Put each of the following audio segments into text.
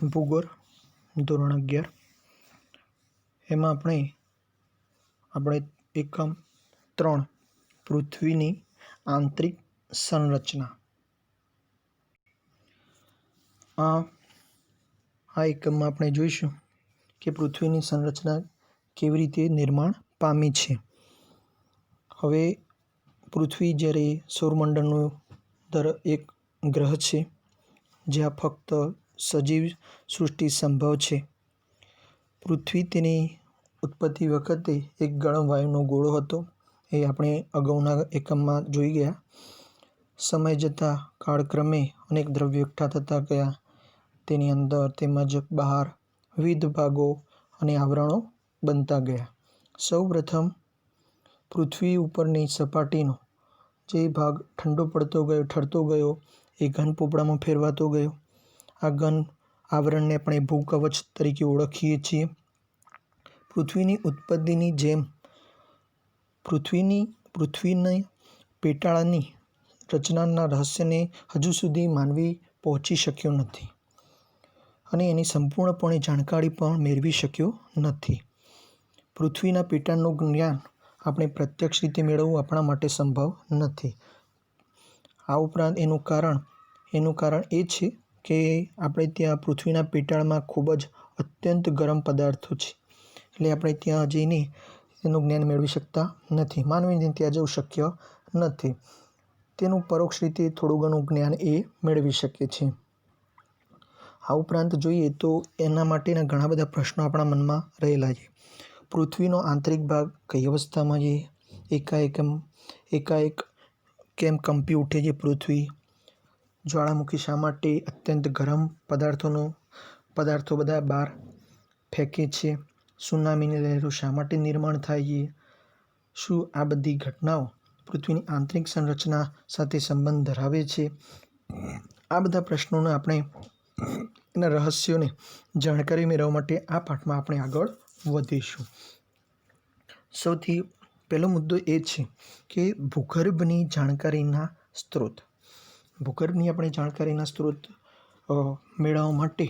ભૂગોળ ધોરણ 11 એમાં આપણે એકમ 3 પૃથ્વીની આંતરિક સંરચના આ એકમમાં આપણે જોઈશું કે પૃથ્વીની સંરચના કેવી રીતે નિર્માણ પામી છે। હવે પૃથ્વી જ્યારે સૌરમંડળનો એક ગ્રહ છે જ્યાં ફક્ત સજીવ સૃષ્ટિ સંભવ છે। પૃથ્વી તેની ઉત્પત્તિ વખતે એક ગરમ વાયુનો ગોળો હતો, એ આપણે અગાઉના એકમમાં જોઈ ગયા। સમય જતાં કાળક્રમે અનેક દ્રવ્યો એકઠા થતા ગયા, તેની અંદર તેમજ બહાર વિવિધ ભાગો અને આવરણો બનતા ગયા। સૌ પ્રથમ પૃથ્વી ઉપરની સપાટીનો જે ભાગ ઠંડો પડતો ગયો, ઠરતો ગયો, એ ઘન પોપડામાં ફેરવાતો ગયો। આ ઘન આવરણને આપણે ભૂકવચ તરીકે ઓળખીએ છીએ। પૃથ્વીની ઉત્પત્તિની જેમ પૃથ્વીની પેટાળની રચનાના રહસ્યને હજુ સુધી માનવી પહોંચી શક્યો નથી અને એની સંપૂર્ણપણે જાણકારી પણ મેળવી શક્યો નથી। પૃથ્વીના પેટાળનું જ્ઞાન આપણે પ્રત્યક્ષ રીતે મેળવવું આપણા માટે સંભવ નથી। આ ઉપરાંત એનું કારણ એ છે કે આપણે ત્યાં પૃથ્વીના પેટાળમાં ખૂબ જ અત્યંત ગરમ પદાર્થો છે, એટલે આપણે ત્યાં જઈને એનું જ્ઞાન મેળવી શકતા નથી। માનવીને ત્યાં જવું શક્ય નથી, તેનું પરોક્ષ રીતે થોડું ઘણું જ્ઞાન એ મેળવી શકે છે। આ ઉપરાંત જોઈએ તો એના માટેના ઘણા બધા પ્રશ્નો આપણા મનમાં રહેલા છે। પૃથ્વીનો આંતરિક ભાગ કઈ અવસ્થામાં છે? એકાએક કેમ કંપી ઉઠે છે પૃથ્વી? જ્વાળામુખી શા માટે અત્યંત ગરમ પદાર્થો બધા બહાર ફેંકે છે? સુનામીની લહેરો શા માટે નિર્માણ થાય છે? શું આ બધી ઘટનાઓ પૃથ્વીની આંતરિક સંરચના સાથે સંબંધ ધરાવે છે? આ બધા પ્રશ્નોને આપણે એના રહસ્યોને જાણકારી મેળવવા માટે આ પાઠમાં આપણે આગળ વધીશું। સૌથી પહેલો મુદ્દો એ છે કે ભૂગર્ભની જાણકારીના સ્ત્રોત। ભૂગર્ભની આપણે જાણકારીના સ્ત્રોત મેળવવા માટે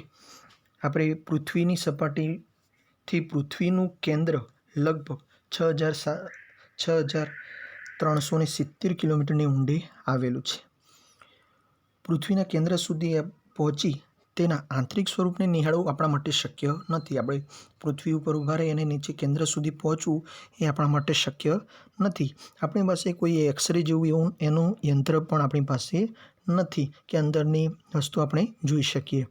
આપણે પૃથ્વીની સપાટીથી પૃથ્વીનું કેન્દ્ર લગભગ 6,370 કિલોમીટરની ઊંડે આવેલું છે। પૃથ્વીના કેન્દ્ર સુધી પહોંચી તેના આંતરિક સ્વરૂપને નિહાળવું આપણા માટે શક્ય નથી। આપણે પૃથ્વી ઉપર ઊભા રહી અને નીચે કેન્દ્ર સુધી પહોંચવું એ આપણા માટે શક્ય નથી। આપણી પાસે કોઈ એક્સરે જેવું એનું યંત્ર પણ આપણી પાસે નથી કે અંદરની વસ્તુ આપણે જોઈ શકીએ।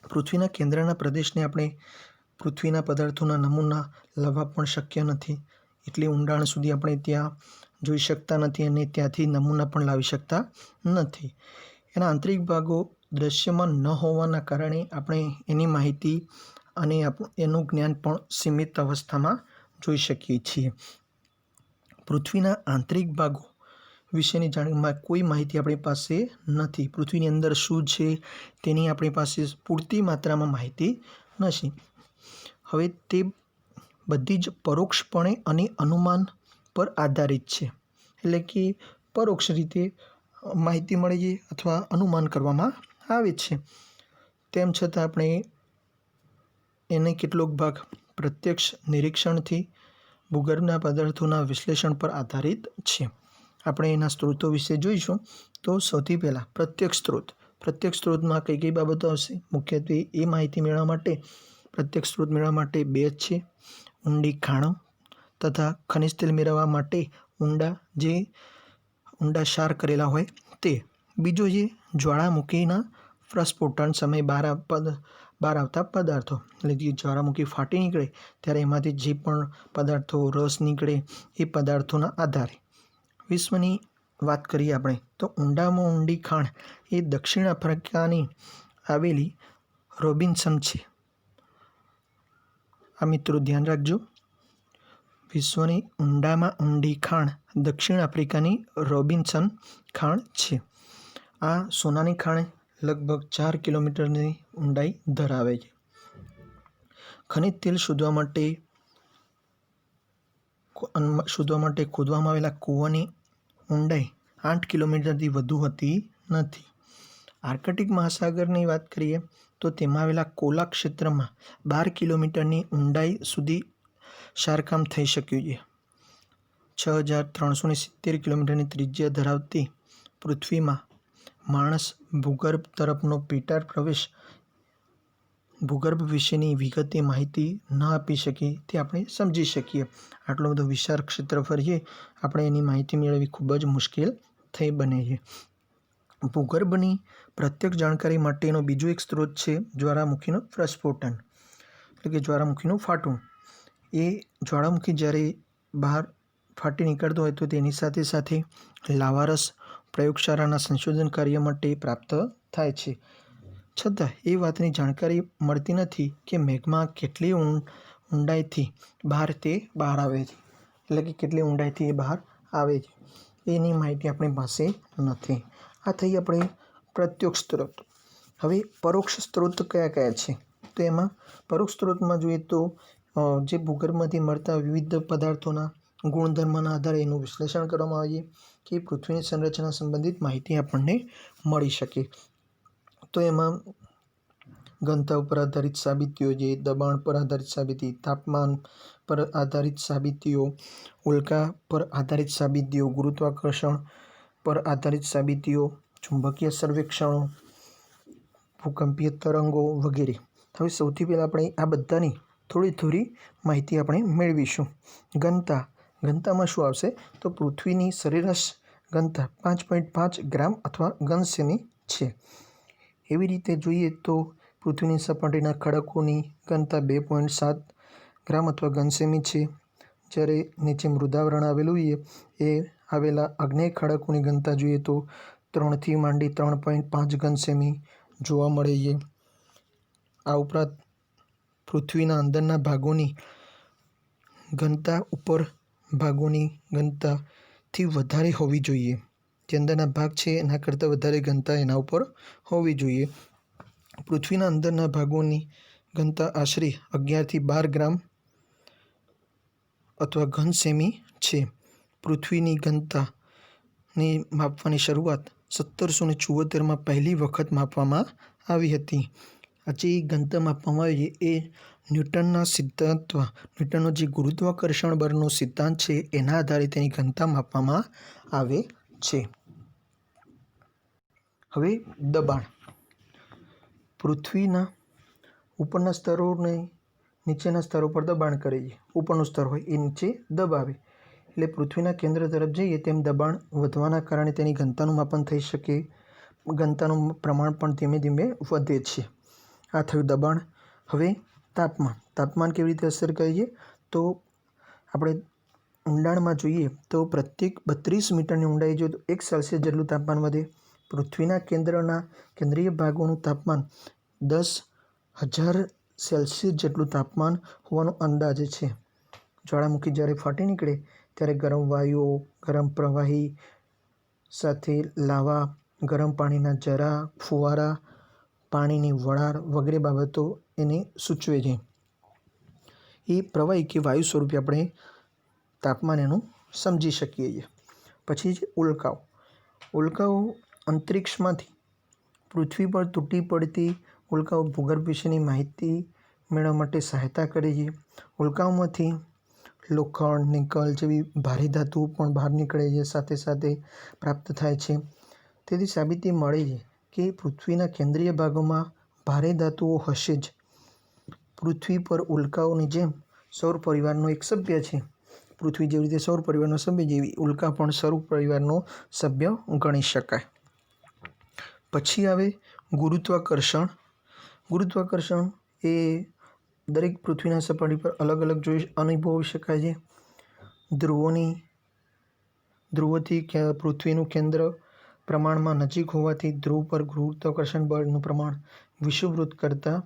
પૃથ્વીના કેન્દ્રના પ્રદેશને આપણે પૃથ્વીના પદાર્થોના નમૂના લાવવા પણ શક્ય નથી, એટલી ઊંડાણ સુધી આપણે ત્યાં જોઈ શકતા નથી અને ત્યાંથી નમૂના પણ લાવી શકતા નથી। એના આંતરિક ભાગો દૃશ્યમાન ન હોવાના કારણે આપણે એની માહિતી અને એનું જ્ઞાન પણ સીમિત અવસ્થામાં જોઈ શકીએ છીએ। પૃથ્વીના આંતરિક ભાગો વિશેની કોઈ માહિતી આપણી પાસે નથી। પૃથ્વીની અંદર શું છે તેની આપણી પાસે પૂરતી માત્રામાં માહિતી નથી। હવે તે બધી જ પરોક્ષપણે અને અનુમાન પર આધારિત છે, એટલે કે પરોક્ષ રીતે માહિતી મળે છે અથવા અનુમાન કરવામાં આવે છે। તેમ છતાં આપણે એને કેટલોક ભાગ પ્રત્યક્ષ નિરીક્ષણથી ભૂગર્ભના પદાર્થોના વિશ્લેષણ પર આધારિત છે। આપણે એના સ્ત્રોતો વિશે જોઈશું। તો સૌથી પહેલાં પ્રત્યક્ષ સ્ત્રોતમાં કઈ કઈ બાબતો આવશે? મુખ્યત્વે એ માહિતી મેળવવા માટે પ્રત્યક્ષ સ્ત્રોત મેળવવા માટે બે છે: ઊંડી ખાણો તથા ખનિજ તેલ મેળવવા માટે ઊંડા ક્ષાર કરેલા હોય તે। બીજો છે જ્વાળામુખીના પ્રસ્ફોટન સમયે બહાર આવતા પદાર્થો, એટલે જે જ્વાળામુખી ફાટી નીકળે ત્યારે એમાંથી જે પણ પદાર્થો રસ નીકળે એ પદાર્થોના આધારે। વિશ્વની વાત કરીએ આપણે તો ઊંડામાં ઊંડી ખાણ એ દક્ષિણ આફ્રિકાની આવેલી રોબિન્સન છે। આ મિત્રો ધ્યાન રાખજો, વિશ્વની ઊંડામાં ઊંડી ખાણ દક્ષિણ આફ્રિકાની રોબિન્સન ખાણ છે। આ સોનાની ખાણ લગભગ 4 કિલોમીટરની ઊંડાઈ ધરાવે છે। ખનિજ તેલ શોધવા માટે ખોદવામાં આવેલા કૂવાની ઊંડાઈ 8 કિલોમીટરથી વધુ હોતી નથી। આર્કટિક મહાસાગરની વાત કરીએ તો તેમાં આવેલા કોલા ક્ષેત્રમાં 12 કિલોમીટરની ઊંડાઈ સુધી શારકામ થઈ શક્યું છે. 6,370 કિલોમીટરની ત્રિજ્યા ધરાવતી પૃથ્વીમાં માણસ ભૂગર્ભ તરફનો પેટાળ પ્રવેશ ભૂગર્ભ વિશેની વિગતે માહિતી ન આપી શકે તે આપણે સમજી શકીએ. આટલો બધો વિશાળ ક્ષેત્રફળ છે, આપણે એની માહિતી મેળવવી ખૂબ જ મુશ્કેલ થઈ બને છે. ભૂગર્ભની પ્રત્યક્ષ જાણકારી માટેનો બીજો એક સ્ત્રોત છે જ્વાળામુખીનું પ્રસ્ફોટન, એટલે કે જ્વાળામુખીનું ફાટવું. એ જ્વાળામુખી જ્યારે બહાર ફાટી નીકળતો હોય તો તેની સાથે સાથે લાવારસ પ્રયોગશાળાના સંશોધન કાર્ય માટે પ્રાપ્ત થાય છે. છતાં એ વાતની જાણકારી મળતી નથી કે મેઘમાં કેટલી ઊંડાઈથી બહાર આવે છે, એટલે કે કેટલી ઊંડાઈથી એ બહાર આવે છે એની માહિતી આપણી પાસે નથી. આ થઈ આપણે પ્રત્યક્ષ સ્ત્રોત. હવે પરોક્ષ સ્ત્રોત કયા કયા છે? તો એમાં પરોક્ષ સ્ત્રોતમાં જોઈએ તો જે ભૂગર્ભમાંથી મળતા વિવિધ પદાર્થોના ગુણધર્મના આધારે એનું વિશ્લેષણ કરવામાં આવે છે કે પૃથ્વીની સંરચના સંબંધિત માહિતી આપણને મળી શકે. તો એમાં ઘનતા ઉપર આધારિત સાબિતીઓ છે, દબાણ પર આધારિત સાબિતી, તાપમાન પર આધારિત સાબિતીઓ, ઉલ્કા પર આધારિત સાબિતીઓ, ગુરુત્વાકર્ષણ પર આધારિત સાબિતીઓ, ચુંબકીય સર્વેક્ષણો, ભૂકંપીય તરંગો વગેરે. હવે સૌથી પહેલાં આપણે આ બધાની થોડી માહિતી આપણે મેળવીશું. ઘનતામાં શું આવશે? તો પૃથ્વીની સરેરાશ ઘનતા 5.5 ગ્રામ અથવા ઘન સેમી છે. એવી રીતે જોઈએ તો પૃથ્વીની સપાટીના ખડકોની ઘનતા 2.7 ગ્રામ અથવા ઘન સેમી છે. જ્યારે નીચે મૃદાવરણ આવેલું છે એ આવેલા અગ્નેય ખડકોની ઘનતા જોઈએ તો 3 થી માંડી 3.5 ઘન સેમી જોવા મળે છે. આ ઉપરાંત પૃથ્વીના અંદરના ભાગોની ઘનતા ઉપર ભાગોની ઘનતાથી વધારે હોવી જોઈએ. જે અંદરના ભાગ છે એના કરતાં વધારે ઘનતા એના ઉપર હોવી જોઈએ. પૃથ્વીના અંદરના ભાગોની ઘનતા આશરે 11 થી 12 ગ્રામ અથવા ઘન સેમી છે. પૃથ્વીની ઘનતાની માપવાની શરૂઆત 1774માં પહેલી વખત માપવામાં આવી હતી. આ જે ઘનતા માપવામાં આવી છે એ ન્યૂટનનો જે ગુરુત્વાકર્ષણ બળનો સિદ્ધાંત છે એના આધારે તેની ઘનતા માપવામાં આવે છે. હવે દબાણ. પૃથ્વીના ઉપરના સ્તરોને નીચેના સ્તરો પર દબાણ કરે છે. ઉપરનું સ્તર હોય એ નીચે દબાવે એટલે પૃથ્વીના કેન્દ્ર તરફ જઈએ તેમ દબાણ વધવાના કારણે તેની ઘનતાનું માપન થઈ શકે, ઘનતાનું પ્રમાણ પણ ધીમે ધીમે વધે છે. આ થયું દબાણ. હવે તાપમાન કેવી રીતે અસર કરે છે? તો આપણે ઊંડાણમાં જોઈએ તો પ્રત્યેક 32 મીટરની ઊંડાઈ જોઈએ તો 1 સેલ્સિયસ જેટલું તાપમાન વધે. પૃથ્વીના કેન્દ્રીય ભાગોનું તાપમાન 10,000 સેલ્સિયસ જેટલું તાપમાન હોવાનો અંદાજ છે. જ્વાળામુખી જ્યારે ફાટી નીકળે ત્યારે ગરમ વાયુઓ, ગરમ પ્રવાહી સાથે લાવા, ગરમ પાણીના ઝરા, ફુવારા, પાણીની વરાળ વગેરે બાબતો એને સૂચવે છે. એ પ્રવાહી કે વાયુ સ્વરૂપે આપણે તાપમાન એનું સમજી શકીએ છીએ. પછી છે ઉલ્કાઓ અંતરિક્ષમાંથી પૃથ્વી પર તૂટી પડતી ઉલ્કાઓ ભૂગર્ભ વિશેની માહિતી મેળવવા માટે સહાયતા કરે છે. ઉલ્કાઓમાંથી લોખંડ, નિકલ જેવી ભારે ધાતુઓ પણ બહાર નીકળે છે, સાથે સાથે પ્રાપ્ત થાય છે. તેથી સાબિતી મળે છે કે પૃથ્વીના કેન્દ્રીય ભાગોમાં ભારે ધાતુઓ હશે જ. પૃથ્વી પર ઉલ્કાઓની જેમ સૌર પરિવારનો એક સભ્ય છે. પૃથ્વી જેવી રીતે સૌર પરિવારનો સભ્ય જેવી ઉલ્કા પણ સૌર પરિવારનો સભ્ય ગણી શકાય. પછી આવે ગુરુત્વાકર્ષણ. ગુરુત્વાકર્ષણ એ દરેક પૃથ્વીના સપાટી પર અલગ અલગ અનુભવી શકાય છે. ધ્રુવોથી પૃથ્વીનું કેન્દ્ર પ્રમાણમાં નજીક હોવાથી ધ્રુવ પર ગુરુત્વાકર્ષણ બળનું પ્રમાણ વિષુવવૃત્ત કરતાં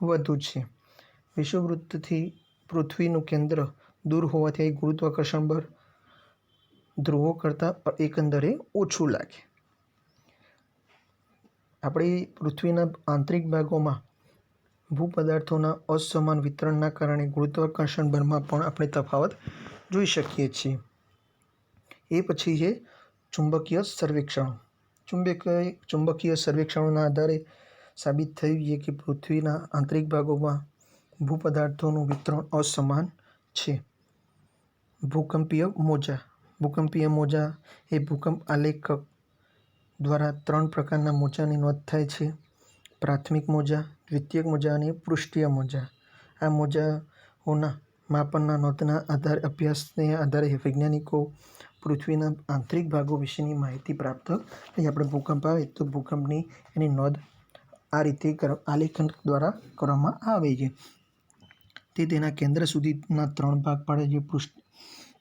વધુ છે. વિષુવવૃત્તથી પૃથ્વીનું કેન્દ્ર દૂર હોવાથી ગુરુત્વાકર્ષણ બળ ધ્રુવો કરતાં એકંદરે ઓછું લાગે. આપણે પૃથ્વીના આંતરિક ભાગોમાં ભૂપદાર્થોના અસમાન વિતરણના કારણે ગુરુત્વાકર્ષણ બળમાં પણ આપણે તફાવત જોઈ શકીએ છીએ. એ પછી છે ચુંબકીય સર્વેક્ષણો. ચુંબકીય સર્વેક્ષણોના આધારે સાબિત થયું છે કે પૃથ્વીના આંતરિક ભાગોમાં ભૂપદાર્થોનું વિતરણ અસમાન છે. ભૂકંપીય મોજા એ ભૂકંપ આલેખક દ્વારા 3 પ્રકારના મોજાની નોંધ થાય છે: પ્રાથમિક મોજા, દ્વિતીયક મોજા અને પૃષ્ઠીય મોજા. આ મોજાઓના માપનના નોંધના અભ્યાસને આધારે વૈજ્ઞાનિકો પૃથ્વીના આંતરિક ભાગો વિશેની માહિતી પ્રાપ્ત કરી. આપણે ભૂકંપ આવે તો ભૂકંપની એની નોંધ આ રીતે આલેખન દ્વારા કરવામાં આવે છે. તે તેના કેન્દ્ર સુધીના 3 ભાગ પાડે છે.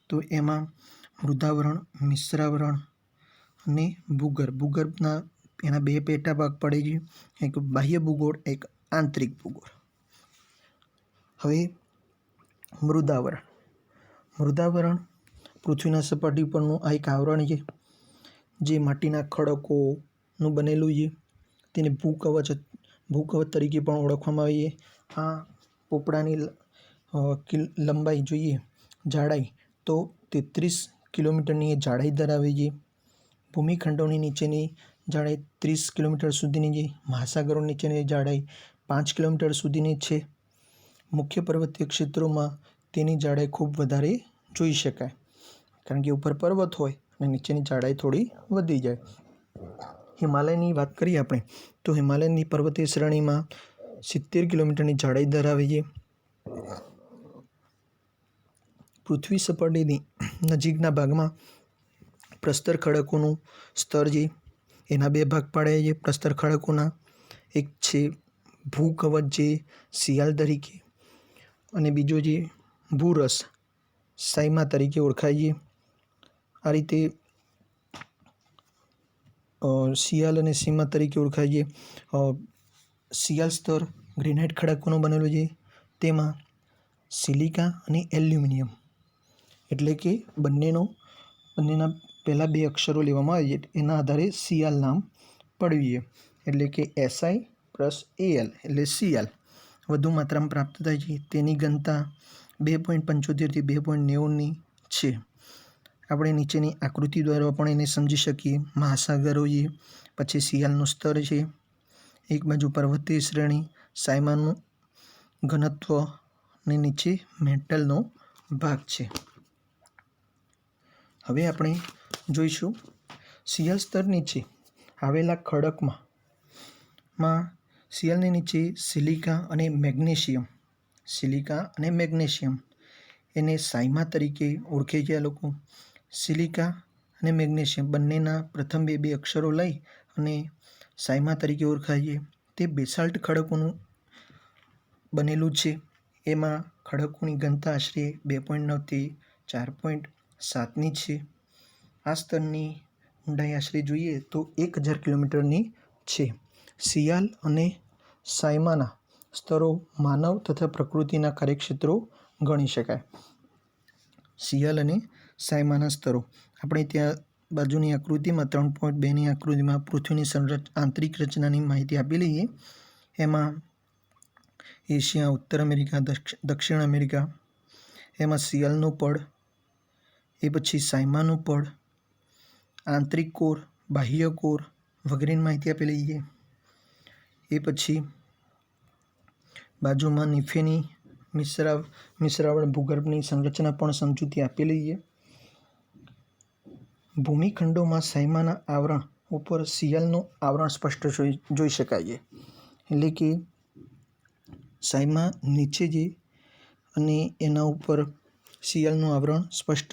તો એમાં મૃદાવરણ, મિશ્રાવરણ અને ભૂગર્ભ. ભૂગર્ભના એના 2 પેટા ભાગ પડે છે, એક બાહ્ય ભૂગોળ, એક આંતરિક ભૂગોળ. હવે મૃદાવરણ પૃથ્વીના સપાટી પરનું આ એક આવરણ છે જે માટીના ખડકોનું બનેલું છે. તેને ભૂકવચ તરીકે પણ ઓળખવામાં આવે છે. આ પોપડાની લંબાઈ જોઈએ, જાડાઈ તો 33 કિલોમીટરની જાડાઈ ધરાવે છે. ભૂમિખંડોની નીચેની જાડાઈ 30 કિલોમીટર સુધીની છે. મહાસાગરો નીચેની જાડાઈ 5 કિલોમીટર સુધીની છે. મુખ્ય પર્વતીય ક્ષેત્રોમાં તેની જાડાઈ ખૂબ વધારે જોઈ શકાય, કારણ કે ઉપર પર્વત હોય અને નીચેની જાડાઈ થોડી વધી જાય. હિમાલયની વાત કરીએ આપણે તો હિમાલયની પર્વતીય શ્રેણીમાં 70 કિલોમીટરની જાડાઈ ધરાવે છે. પૃથ્વી સપાટીની નજીકના ભાગમાં પ્રસ્તર ખડકોનું સ્તર છે. એના 2 ભાગ પાડે છે પ્રસ્તર ખડકોના. એક છે ભૂકવચ જે શિયાળ તરીકે, અને બીજો જે ભૂરસ સાયમા તરીકે ઓળખાય છે. આ રીતે શિયાળ અને સીમા તરીકે ઓળખાય છે. શિયાળ સ્તર ગ્રેનાઇટ ખડકોનું બનેલું છે. તેમાં સિલિકા અને એલ્યુમિનિયમ, એટલે કે બંનેના પહેલા 2 અક્ષરો લેવામાં આવે છે. એના આધારે શિયાળ નામ પડ્યું છે, એટલે કે Si+Al એટલે શિયાળ વધુ માત્રામાં પ્રાપ્ત થાય છે. તેની ઘનતા 2.75 થી 2.90ની છે. આપણે નીચેની આકૃતિ દ્વારા પણ એને સમજી શકીએ. મહાસાગરો છે, પછી શિયાળનું સ્તર છે, એક બાજુ પર્વતીય શ્રેણી, સાયમાનું ઘનત્વ ને નીચે મેટલનો ભાગ છે. હવે આપણે જોઈશું શિયાળ સ્તર નીચે આવેલા ખડકમાં શિયાળની નીચે સિલિકા અને મેગ્નેશિયમ એને સાયમા તરીકે ઓળખે છે. આ લોકો સિલિકા અને મેગ્નેશિયમ બંનેના પ્રથમ 2 અક્ષરો લઈ અને સાયમા તરીકે ઓળખાય છે. તે બેસાલ્ટ ખડકોનું બનેલું છે. એમાં ખડકોની ઘનતા આશરે 2.9 થી 4.7ની છે. આ સ્તરની ઊંડાઈ આશરે જોઈએ તો 1000 કિલોમીટરની છે. શિયાળ અને સાયમાના સ્તરો માનવ તથા પ્રકૃતિના કાર્યક્ષેત્રો ગણી શકાય. શિયાળ અને સાયમાના સ્તરો આપણે ત્યાં બાજુની આકૃતિમાં 3.2ની આકૃતિમાં પૃથ્વીની આંતરિક રચનાની માહિતી આપેલી છે. એમાં એશિયા, ઉત્તર અમેરિકા, દક્ષિણ અમેરિકા, એમાં શિયાળનું પડ, એ પછી સાયમાનું પડ, આંતરિક કોર, બાહ્ય કોર વગેરેની માહિતી આપેલી છે. એ પછી બાજુમાં નીફેની મિશ્રાવણ ભૂગર્ભની સંરચના પણ સમજૂતી આપેલી છે. ભૂમિખંડોમાં સાયમાના આવરણ ઉપર શિયાળનું આવરણ સ્પષ્ટ જોઈ શકાય છે, એટલે કે સાયમા નીચે છે અને એના ઉપર શિયાળનું આવરણ સ્પષ્ટ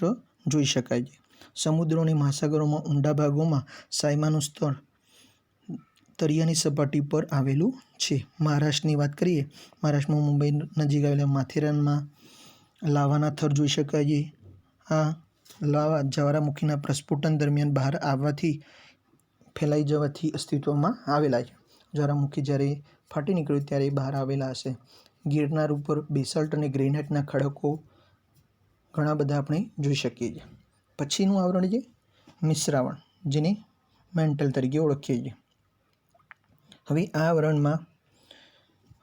જોઈ શકાય છે. સમુદ્રો અને મહાસાગરોમાં ઊંડા ભાગોમાં સાયમાનું સ્તર દરિયાની સપાટી પર આવેલું છે. મહારાષ્ટ્રની વાત કરીએ, મહારાષ્ટ્રમાં મુંબઈ નજીક આવેલા માથેરાનમાં લાવાના થર જોઈ શકાય છે. આ લાવા જ્વાળામુખીના પ્રસ્ફોટન દરમિયાન બહાર આવવાથી ફેલાઈ જવાથી અસ્તિત્વમાં આવેલા છે. જ્વાળામુખી જ્યારે ફાટી નીકળ્યું ત્યારે બહાર આવેલા હશે. ગિરનાર ઉપર બેસાલ્ટ અને ગ્રેનાઇટના ખડકો ઘણા બધા આપણે જોઈ શકીએ છીએ. પછીનું આવરણ છે મિશ્રાવણ, જેને મેન્ટલ તરીકે ઓળખીએ છીએ. હવે આ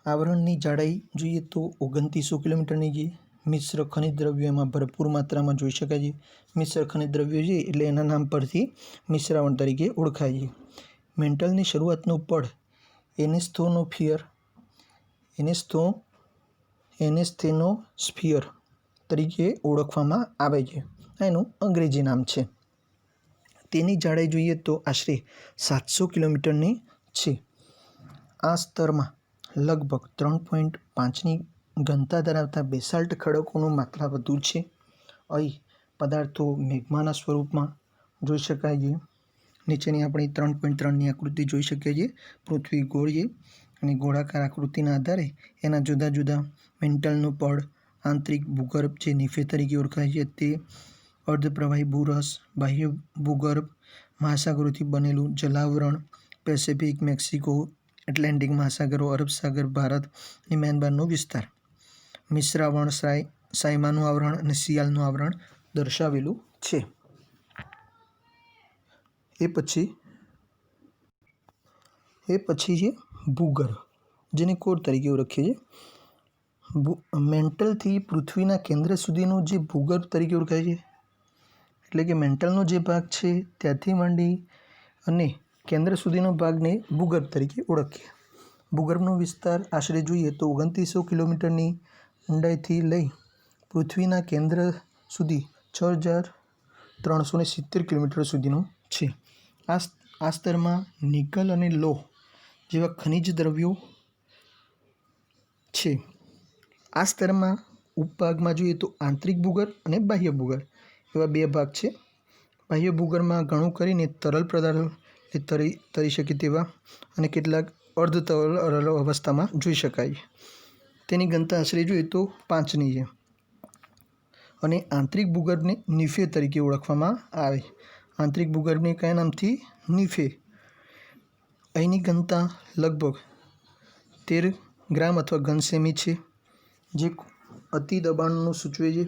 આવરણની જાડાઈ જોઈએ તો 2900 કિલોમીટરની છે. મિશ્ર ખનિજ દ્રવ્યો એમાં ભરપૂર માત્રામાં જોઈ શકાય છે. મિશ્ર ખનિજ દ્રવ્યો છે એટલે એના નામ પરથી મિશ્રાવણ તરીકે ઓળખાય છે. મેન્ટલની શરૂઆતનું પડ એનેસ્થેનોસ્ફિયર તરીકે ઓળખવામાં આવે છે. આ એનું અંગ્રેજી નામ છે. તેની જાડાઈ જોઈએ તો આશરે 700 કિલોમીટરની છે. આ સ્તરમાં લગભગ 3.5ની ઘનતા ધરાવતા બેસાલ્ટ ખડકોની માત્રા વધુ છે. અહીં પદાર્થો મેગ્માના સ્વરૂપમાં જોઈ શકાય છે. નીચેની આપણી 3.3ની આકૃતિ જોઈ શકીએ છીએ. પૃથ્વી ગોળ છે અને ગોળાકાર આકૃતિના આધારે એના જુદા જુદા મેન્ટલનું પડ, આંતરિક ભૂગર્ભ જે નિફે તરીકે ઓળખાય છે તે, અર્ધપ્રવાહી ભૂરસ, બાહ્ય ભૂગર્ભ, મહાસાગરોથી બનેલું જલાવરણ, પેસિફિક, મેક્સિકો, એટલાન્ટિક મહાસાગરો, અરબ સાગર, ભારત અને મ્યાનમારનો વિસ્તાર, મિશ્રાવણ, સાયમાનું આવરણ અને સિયાલનું આવરણ દર્શાવેલું છે. એ પછી છે ભૂગર્ભ, જેને કોર તરીકે ઓળખીએ છીએ. મેન્ટલથી પૃથ્વીના કેન્દ્ર સુધીનું જે ભૂગર્ભ તરીકે ઓળખાય છે, એટલે કે મેન્ટલનો જે ભાગ છે ત્યાંથી માંડી અને કેન્દ્ર સુધીનો ભાગને ભૂગર્ભ તરીકે ઓળખીએ. ભૂગર્ભનો વિસ્તાર આશરે જોઈએ તો 2900 કિલોમીટરની ઊંડાઈથી લઈ પૃથ્વીના કેન્દ્ર સુધી 6370 કિલોમીટર સુધીનો છે. આ સ્તરમાં નિકલ અને લોહ જેવા ખનિજ દ્રવ્યો છે. આ સ્તરમાં ઉપભાગમાં જોઈએ તો આંતરિક ભૂગર્ભ અને બાહ્ય ભૂગર્ભ એવા બે ભાગ છે. બાહ્ય ભૂગર્ભમાં ઘણું કરીને તરલ પદાર્થો તરી શકે તેવા અને કેટલાક અર્ધ તરલ અવસ્થામાં જોઈ શકાય. તેની ઘનતા આશરે જોઈએ તો 5ની છે. અને આંતરિક ભૂગર્ભને નિફે તરીકે ઓળખવામાં આવે. આંતરિક ભૂગર્ભને કયા નામથી? નિફે. અહીંની ઘનતા લગભગ 13 ગ્રામ અથવા ઘન સેમી છે, જે અતિ દબાણનું સૂચવે છે.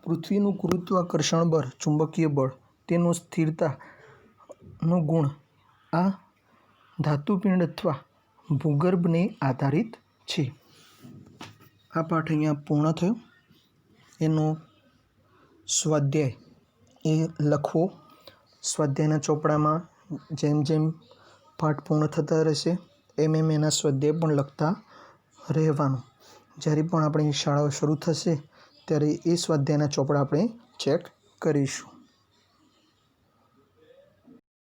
પૃથ્વીનું ગુરુત્વાકર્ષણ બળ, ચુંબકીય બળ, તેનું સ્થિરતાનો ગુણ આ ધાતુપિંડ અથવા ભૂગર્ભને આધારિત છે. આ પાઠ અહીંયા પૂર્ણ થયો. એનો સ્વાધ્યાય એ લખવો. સ્વાધ્યાયના ચોપડામાં જેમ જેમ પાઠ પૂર્ણ થતા રહેશે એમ એના સ્વાધ્યાય પણ લખતા રહેવાનું. જ્યારે પણ આપણી શાળાઓ શરૂ થશે ત્યારે એ સ્વાધ્યાયના ચોપડા આપણે ચેક કરીશું.